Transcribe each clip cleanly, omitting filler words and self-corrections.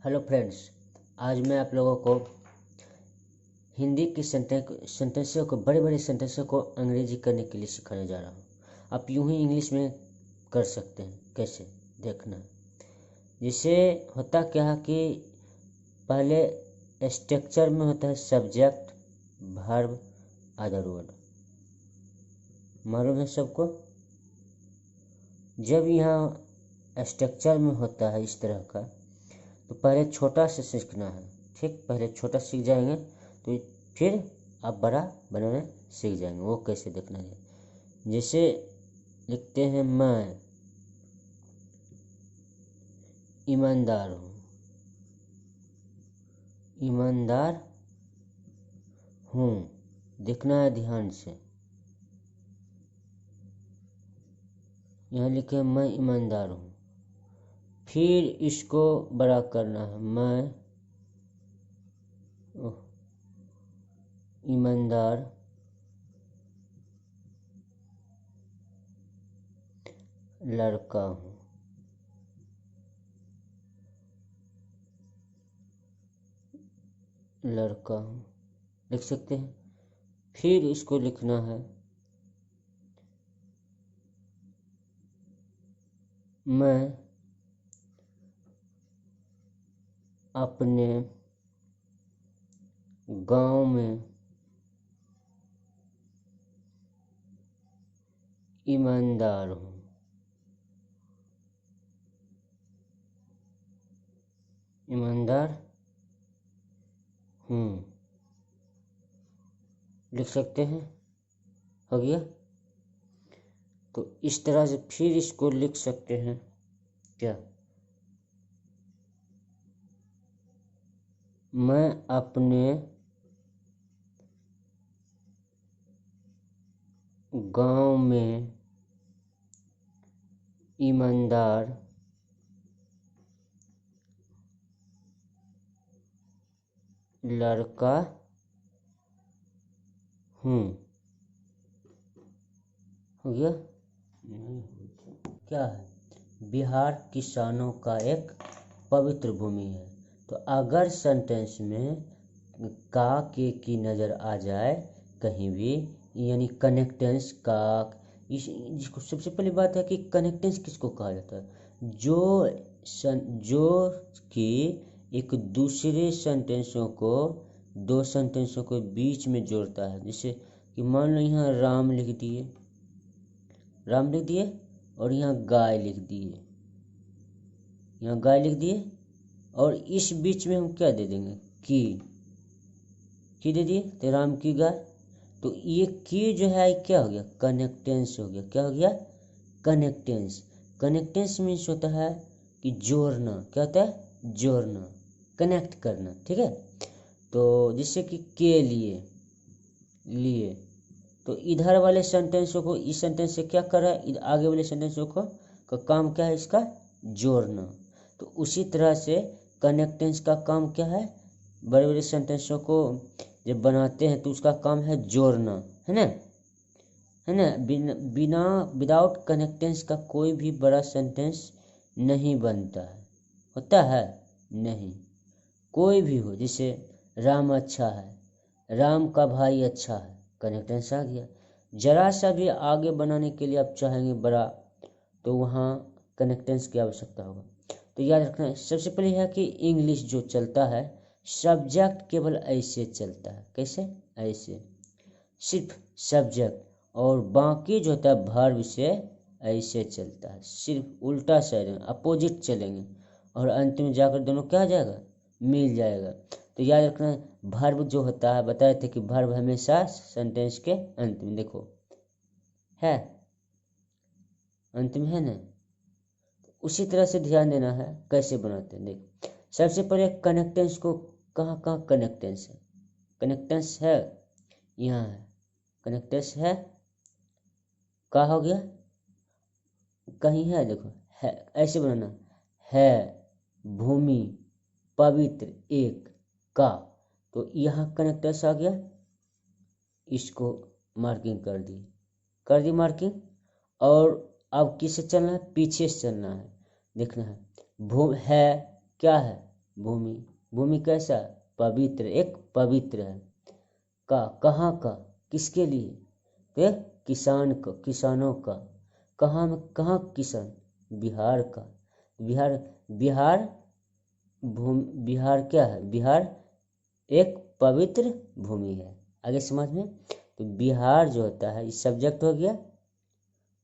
Hello friends, आज मैं आप लोगों को हिंदी की सेंटेंसों को बड़े बड़े सेंटेंसों को अंग्रेजी करने के लिए सिखाने जा रहा हूँ। आप यूं ही इंग्लिश में कर सकते हैं। कैसे देखना, जिसे होता क्या है कि पहले स्ट्रक्चर में होता है सब्जेक्ट, वर्ब, अदर वर्ड। मालूम है सबको। जब यहाँ स्ट्रक्चर में होता है इस तरह का, तो पहले छोटा से सीखना है। ठीक, पहले छोटा सीख जाएंगे तो फिर आप बड़ा बनाना सीख जाएंगे। वो कैसे देखना है। जैसे लिखते हैं, मैं ईमानदार हूँ। ईमानदार हूँ, देखना है ध्यान से। यहाँ लिखे मैं ईमानदार हूँ, फिर इसको बड़ा करना है। मैं ईमानदार लड़का हूँ। लड़का हूँ लिख सकते हैं। फिर इसको लिखना है, मैं अपने गांव में ईमानदार हूँ। ईमानदार हूँ लिख सकते हैं। हो गया। तो इस तरह से फिर इसको लिख सकते हैं। क्या, मैं अपने गांव में ईमानदार लड़का हूँ। हो गया। क्या है, बिहार किसानों का एक पवित्र भूमि है। तो अगर सेंटेंस में का के की नज़र आ जाए कहीं भी, यानी कनेक्टेंस का, जिसको सबसे पहली बात है कि कनेक्टेंस किसको कहा जाता है, जो कि एक दूसरे सेंटेंसों को, दो सेंटेंसों को बीच में जोड़ता है। जैसे कि मान लो यहाँ राम लिख दिए, राम लिख दिए, और यहाँ गाय लिख दिए, यहाँ गाय लिख दिए, और इस बीच में हम क्या दे देंगे, की दे दिए, तो राम की गाय। तो ये की जो है क्या हो गया, कनेक्टेंस हो गया। क्या हो गया, कनेक्टेंस। कनेक्टेंस मीन्स होता है कि जोड़ना। क्या होता है, जोड़ना, कनेक्ट करना। ठीक है। तो जैसे कि के लिए तो इधर वाले सेंटेंसों को इस सेंटेंस से क्या कर रहा है, आगे वाले सेंटेंसों को का काम क्या है, इसका जोड़ना। तो उसी तरह से कनेक्टेंस का काम क्या है, बड़े बड़े सेंटेंसों को जब बनाते हैं तो उसका काम है जोड़ना, है ना, है ना। बिना विदाउट कनेक्टेंस का कोई भी बड़ा सेंटेंस नहीं बनता है, होता है नहीं। कोई भी हो, जैसे राम अच्छा है, राम का भाई अच्छा है, कनेक्टेंस आ गया। जरा सा भी आगे बनाने के लिए आप चाहेंगे बड़ा, तो वहाँ कनेक्टेंस की आवश्यकता होगा। तो याद रखना है, सबसे पहले है कि इंग्लिश जो चलता है, सब्जेक्ट केवल ऐसे चलता है। कैसे, ऐसे, सिर्फ सब्जेक्ट, और बाकी जो होता है वर्ब से ऐसे चलता है। सिर्फ उल्टा साइड में अपोजिट चलेंगे, और अंत में जाकर दोनों क्या आ जाएगा, मिल जाएगा। तो याद रखना है, वर्ब जो होता है, बताए थे कि वर्ब हमेशा सेंटेंस के अंत में, देखो है, अंत में है ना। उसी तरह से ध्यान देना है कैसे बनाते हैं। देख, सबसे पहले कनेक्टेंस को, कहाँ कहाँ कनेक्टेंस है, कनेक्टेंस है यहाँ है, कनेक्टेंस है, क्या हो गया, कहीं है, देखो है, ऐसे बनाना है, भूमि पवित्र एक का। तो यहाँ कनेक्टेंस आ गया, इसको मार्किंग कर दी मार्किंग। और अब किससे चलना है, पीछे से चलना है। देखना है, है क्या है, भूमि। भूमि कैसा? पवित्र, एक पवित्र है। कहाँ का? किसके लिए? तो किसान का, किसानों का। कहाँ में? कहाँ किसान? बिहार का। बिहार, बिहार बिहार क्या है? बिहार एक पवित्र भूमि है। आगे समझ में। तो बिहार जो होता है, इस सब्जेक्ट हो गया,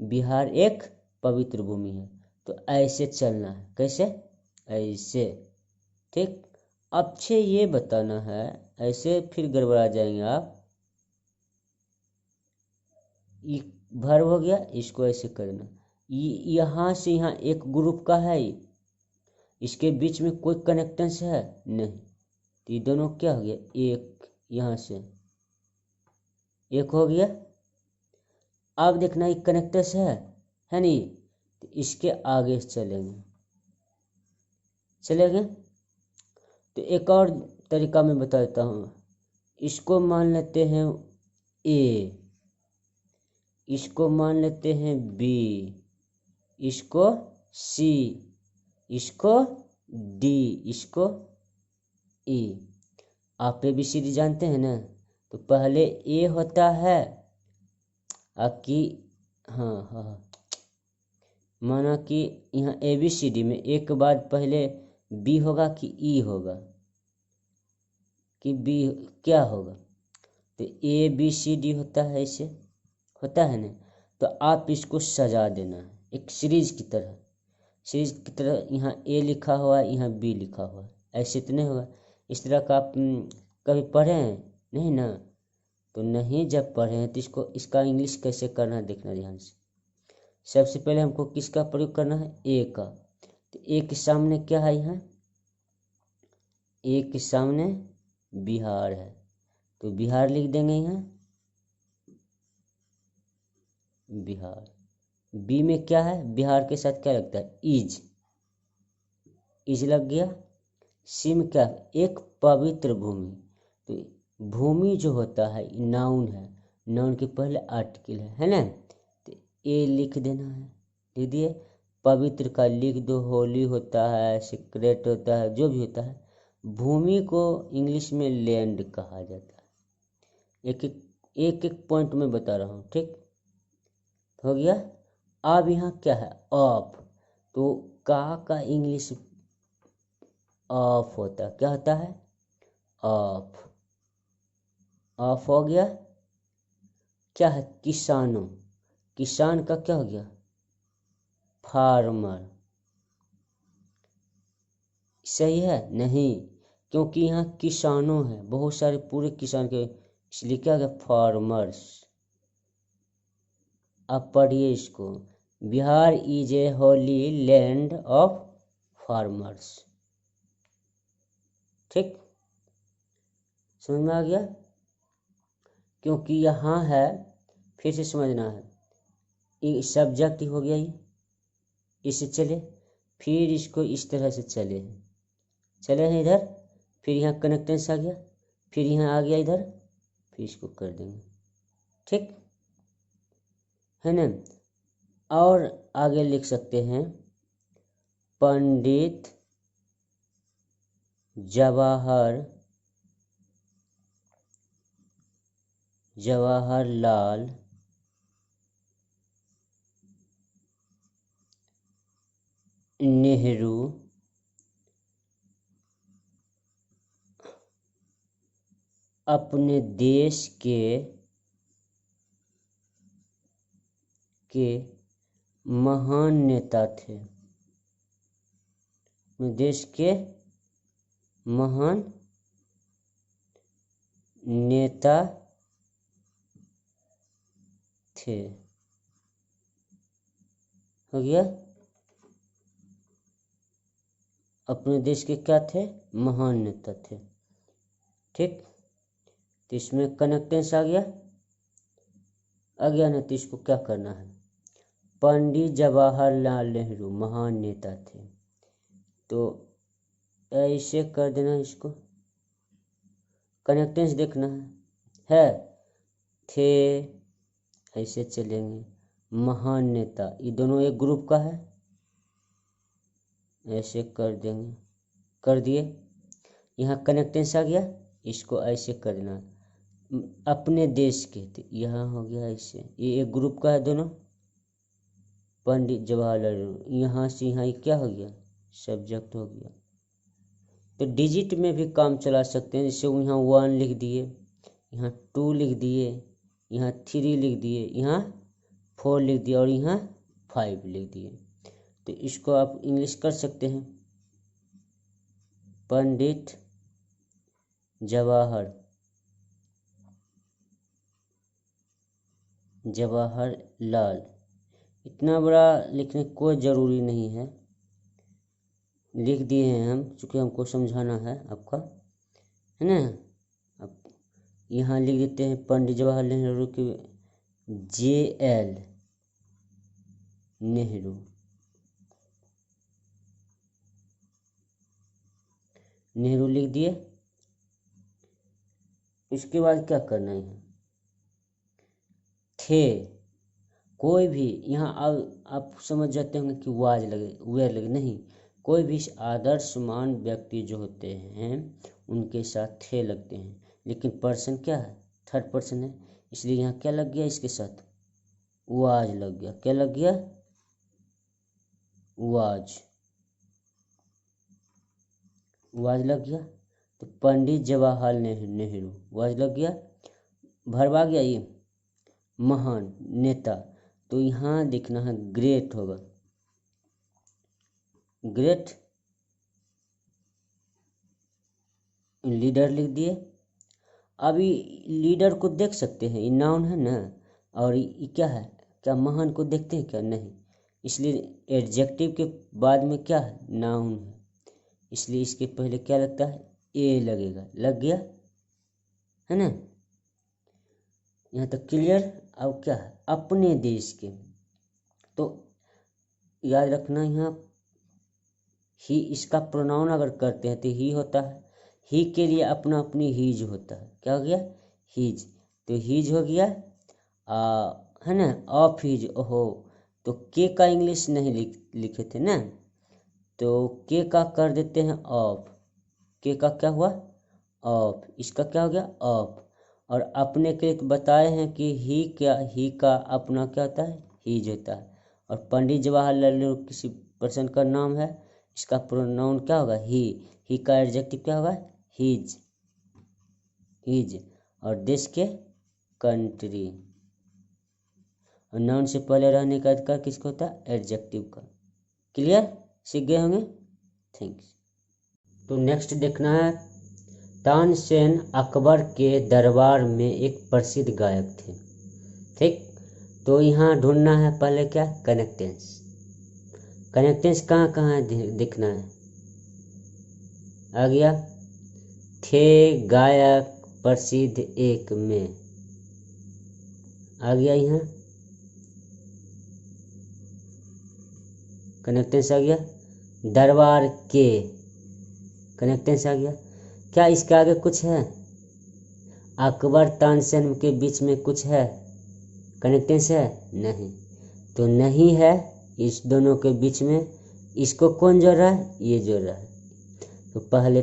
बिहार एक पवित्र भूमि है। तो ऐसे चलना है। कैसे? ऐसे। ठीक। अब छे ये बताना है, ऐसे फिर गड़बड़ा जाएंगे आप। ये वर्ब हो गया, इसको ऐसे करना। यहाँ से यहाँ एक ग्रुप का है, इसके बीच में कोई कनेक्टेंस है नहीं, तो ये दोनों क्या हो गया? एक। यहाँ से एक हो गया। अब देखना ये कनेक्टेंस है नहीं, तो इसके आगे चलेंगे। तो एक और तरीका मैं बता देता हूँ। इसको मान लेते हैं ए, इसको मान लेते हैं बी, इसको सी, इसको डी, इसको ई। आप ABCD जानते हैं ना? तो पहले ए होता है कि हाँ, माना कि यहाँ ABCD में एक के बाद पहले बी होगा कि ई होगा कि बी, क्या होगा? तो ABCD होता है, ऐसे होता है ना? तो आप इसको सजा देना है एक सीरीज की तरह। सीरीज की तरह यहाँ ए लिखा हुआ है, यहाँ बी लिखा हुआ है, ऐसे तो नहीं होगा। इस तरह का आप कभी पढ़े हैं? नहीं ना? तो नहीं, जब पढ़े हैं तो इसका इंग्लिश कैसे करना है देखना ध्यान से। सबसे पहले हमको किसका प्रयोग करना है? ए का। तो ए के सामने क्या है? यहाँ ए के सामने बिहार है, तो बिहार लिख देंगे यहाँ बिहार। बी में क्या है? बिहार के साथ क्या लगता है? इज लग गया। सी में क्या है? एक पवित्र भूमि। तो भूमि जो होता है नाउन है, नाउन के पहले आर्टिकल है ना? तो ए लिख देना है, लिख दिए। पवित्र का लिख दो, होली होता है, सीक्रेट होता है, जो भी होता है। भूमि को इंग्लिश में लैंड कहा जाता है। एक पॉइंट में बता रहा हूँ, ठीक हो गया। अब यहाँ क्या है? ऑफ। तो का इंग्लिश ऑफ होता है। क्या होता है? ऑफ। ऑफ हो गया। क्या है? किसानों। किसान का क्या हो गया? फार्मर। सही है? नहीं, क्योंकि यहाँ किसानों है, बहुत सारे पूरे किसान के, इसलिए क्या हो गया? फार्मर्स। अब पढ़िए इसको। Bihar is a Holi land of farmers. ठीक, समझ में आ गया? क्योंकि यहाँ है, फिर से समझना है। ये सब्जेक्ट हो गया, ये इससे चले, फिर इसको इस तरह से चले हैं इधर, फिर यहाँ कनेक्टेंस आ गया, फिर यहाँ आ गया इधर, फिर इसको कर देंगे। ठीक है ना? और आगे लिख सकते हैं, पंडित जवाहरलाल नेहरू अपने देश के महान नेता थे। अपने देश के महान नेता थे। हो गया? अपने देश के क्या थे? महान नेता थे। ठीक, तो इसमें कनेक्टेंस आ गया ना? तो इसको क्या करना है? पंडित जवाहरलाल नेहरू महान नेता थे, तो ऐसे कर देना। इसको कनेक्टेंस देखना है थे, ऐसे चलेंगे। महान नेता, ये दोनों एक ग्रुप का है, ऐसे कर देंगे। कर दिए। यहाँ कनेक्टेंस आ गया, इसको ऐसे कर देना अपने देश के, तो यहाँ हो गया ऐसे, ये एक ग्रुप का है दोनों, पंडित जवाहरलाल नेहरू। यहाँ से यहाँ ये क्या हो गया, सब्जेक्ट हो गया। तो डिजिट में भी काम चला सकते हैं, जैसे यहाँ 1 लिख दिए, यहाँ 2 लिख दिए, यहाँ 3 लिख दिए, यहाँ 4 लिख दिया और यहाँ 5 लिख दिए। तो इसको आप इंग्लिश कर सकते हैं, पंडित जवाहरलाल। इतना बड़ा लिखने की कोई ज़रूरी नहीं है, लिख दिए हैं हम, चूँकि हमको समझाना है आपका, है ना। अब यहाँ लिख देते हैं पंडित जवाहरलाल नेहरू के, JL नेहरू, नेहरू लिख दिए। इसके बाद क्या करना है, थे, कोई भी यहाँ आप समझ जाते होंगे कि वाज लगे, वेयर लगे, नहीं, कोई भी आदर्शमान व्यक्ति जो होते हैं उनके साथ थे लगते हैं, लेकिन पर्सन क्या है, थर्ड पर्सन है, इसलिए यहाँ क्या लग गया, इसके साथ वाज लग गया। क्या लग गया, वाज लग गया। तो पंडित जवाहरलाल नेहरू वाज लग गया, भरवा गया ये महान नेता, तो यहाँ लिखना है ग्रेट होगा, ग्रेट लीडर लिख दिए। अभी लीडर को देख सकते हैं, ये नाउन है ना, और ये क्या है, क्या महान को देखते हैं क्या, नहीं, इसलिए एडजेक्टिव के बाद में क्या है, नाउन है, इसलिए इसके पहले क्या लगता है, ए लगेगा, लग गया, है ना। यहाँ तक क्लियर। अब क्या है, अपने देश के, तो याद रखना यहाँ ही, इसका प्रोनाउन अगर करते हैं तो ही होता है, ही के लिए अपना अपनी हीज होता है, क्या हो गया, हीज, तो हीज हो गया, है ना, ऑफ हीज, ओहो, तो के का इंग्लिश नहीं लिखे थे ना, तो के का कर देते हैं ऑफ, के का क्या हुआ, ऑफ, इसका क्या हो गया, ऑफ। और अपने के लिए बताए हैं कि ही का अपना क्या होता है, हीज होता है। और पंडित जवाहरलाल नेहरू किसी पर्सन का नाम है, इसका प्रोनाउन क्या होगा, ही का एडजेक्टिव क्या होगा, हीज, और देश के, कंट्री, और नाउन से पहले रहने का अधिकार किसको होता है, एडजेक्टिव का। क्लियर, सीख गए होंगे, थैंक्स। तो नेक्स्ट देखना है, तानसेन अकबर के दरबार में एक प्रसिद्ध गायक थे, ठीक। तो यहाँ ढूंढना है पहले क्या, कनेक्टेंस, कनेक्टेंस कहाँ कहाँ दिखना है, आ गया, थे गायक प्रसिद्ध एक में, आ गया, यहाँ कनेक्टेंस आ गया, दरबार के, कनेक्टेंस आ गया। क्या इसके आगे कुछ है, अकबर तानसेन के बीच में कुछ है, कनेक्टेंस है, नहीं, तो नहीं है इस दोनों के बीच में, इसको कौन जोड़ रहा है, ये जोड़ रहा है, तो पहले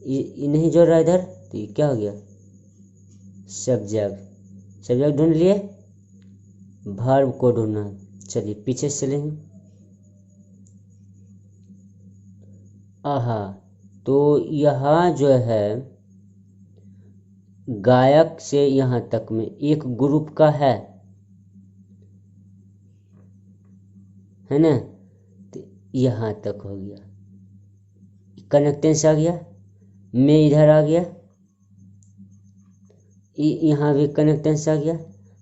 ये नहीं जोड़ रहा है इधर, तो ये क्या हो गया, सब्जेक्ट ढूंढ लिए, वर्ब को ढूंढना है। चलिए पीछे से चलेंगे, आहा, तो यहाँ जो है गायक से यहाँ तक में एक ग्रुप का है ना, तो यहाँ तक हो गया, कनेक्टेंस आ गया, मैं इधर आ गया, यहाँ भी कनेक्टेंस आ गया,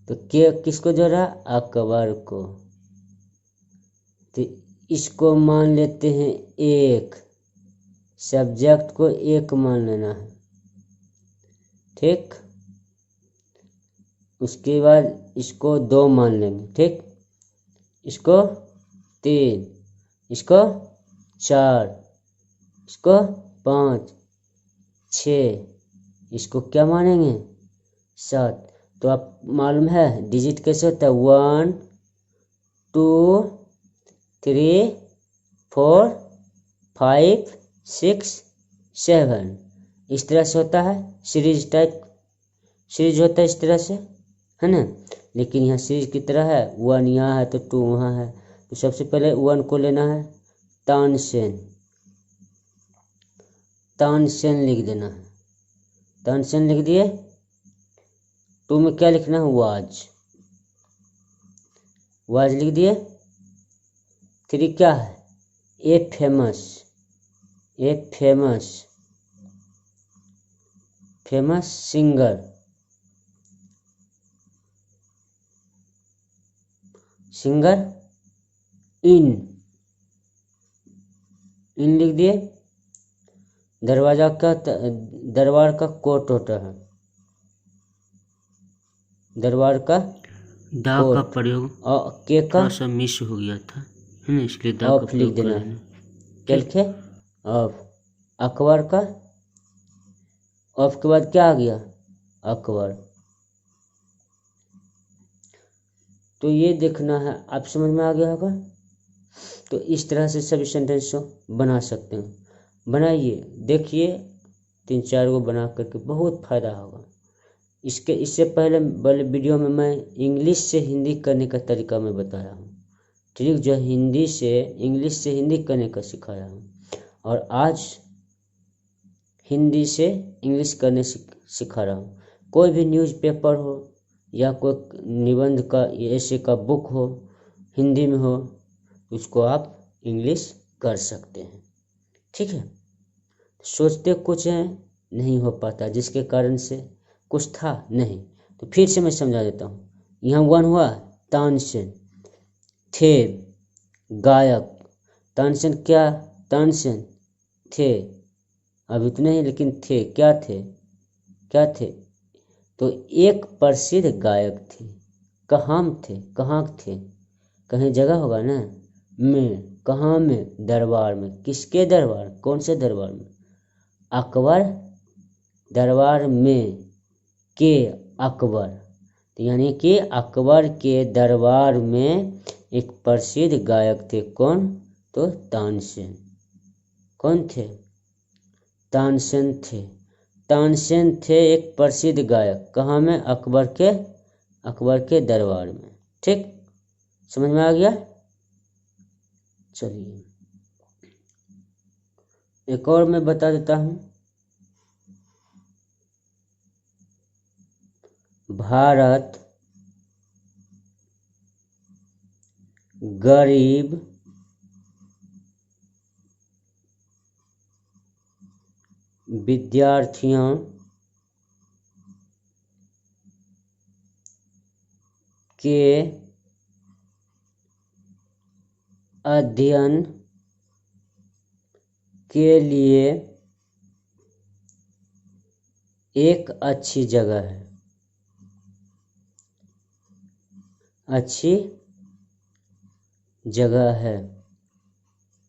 तो के किसको जोड़ रहा, अकबर को, तो इसको मान लेते हैं एक, सब्जेक्ट को एक मान लेना है, ठीक। उसके बाद इसको 2 मान लेंगे, ठीक, इसको 3, इसको 4, इसको 5, 6, इसको क्या मानेंगे, 7। तो आप मालूम है डिजिट कैसे होता है, 1 2 3 4 5 6 7। इस तरह से होता है, सीरीज टाइप सीरीज होता है इस तरह से, है ना। लेकिन यहाँ सीरीज की तरह है, 1 यहाँ है तो 2 वहाँ है। तो सबसे पहले 1 को लेना है, तानसेन, तानसेन लिख देना है, तानसेन लिख दिए। 2 में क्या लिखना है, वाज, वाज लिख दिए। 3 क्या है, a famous, a famous, famous singer, singer. इन, इन लिख दिए। दरवाजा का, दरबार का कोट होता है, दरबार का दा का प्रयोग और के का थोड़ा सा मिस हो गया था, है ना, इसलिए दा का ऑफ लिख प्रयोग कर देना है। लेना। क्या लिखे, ऑफ। अकबर का, ऑफ के बाद क्या आ गया, अकबर। तो ये देखना है, आप समझ में आ गया होगा। तो इस तरह से सभी सेंटेंस बना सकते हैं। बनाइए, देखिए, 3-4 को बना करके बहुत फ़ायदा होगा। इससे पहले वाले वीडियो में मैं इंग्लिश से हिंदी करने का तरीका मैं बताया हूँ, ठीक, जो हिंदी से इंग्लिश से हिंदी करने का सिखाया हूँ। और आज हिंदी से इंग्लिश करने सिखा रहा हूँ। कोई भी न्यूज़पेपर हो या कोई निबंध का ऐसे का बुक हो, हिंदी में हो, उसको आप इंग्लिश कर सकते हैं, ठीक है। सोचते कुछ हैं, नहीं हो पाता, जिसके कारण से कुछ था नहीं। तो फिर से मैं समझा देता हूँ। यहाँ 1 हुआ, तानसेन, थे, गायक, तानसेन क्या, तानसेन थे, अभी तो नहीं लेकिन थे, क्या थे, क्या थे, तो एक प्रसिद्ध गायक थे। कहाँ थे, कहाँ थे, कहीं जगह होगा ना, में, कहाँ में, दरबार में। किसके दरबार, कौन से दरबार में, अकबर दरबार में, के अकबर, तो यानी कि अकबर के दरबार में एक प्रसिद्ध गायक थे। कौन, तो तानसेन। कौन थे, तानसेन थे। तानसेन थे एक प्रसिद्ध गायक, कहाँ में, अकबर के दरबार में, ठीक, समझ में आ गया। चलिए एक और मैं बता देता हूँ। भारत गरीब विद्यार्थियों के अध्ययन के लिए एक अच्छी जगह है, अच्छी जगह है।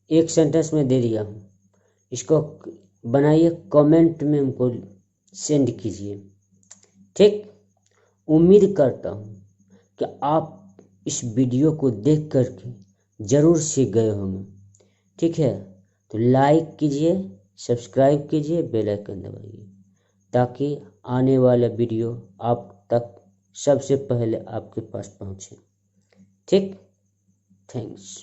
एक सेंटेंस में दे दिया हूँ, इसको बनाइए, कमेंट में हमको सेंड कीजिए, ठीक। उम्मीद करता हूँ कि आप इस वीडियो को देख करके ज़रूर सीख गए होंगे, ठीक है। तो लाइक कीजिए, सब्सक्राइब कीजिए, बेल आइकन दबाइए, ताकि आने वाला वीडियो आप तक सबसे पहले आपके पास पहुँचे, ठीक। थैंक्स।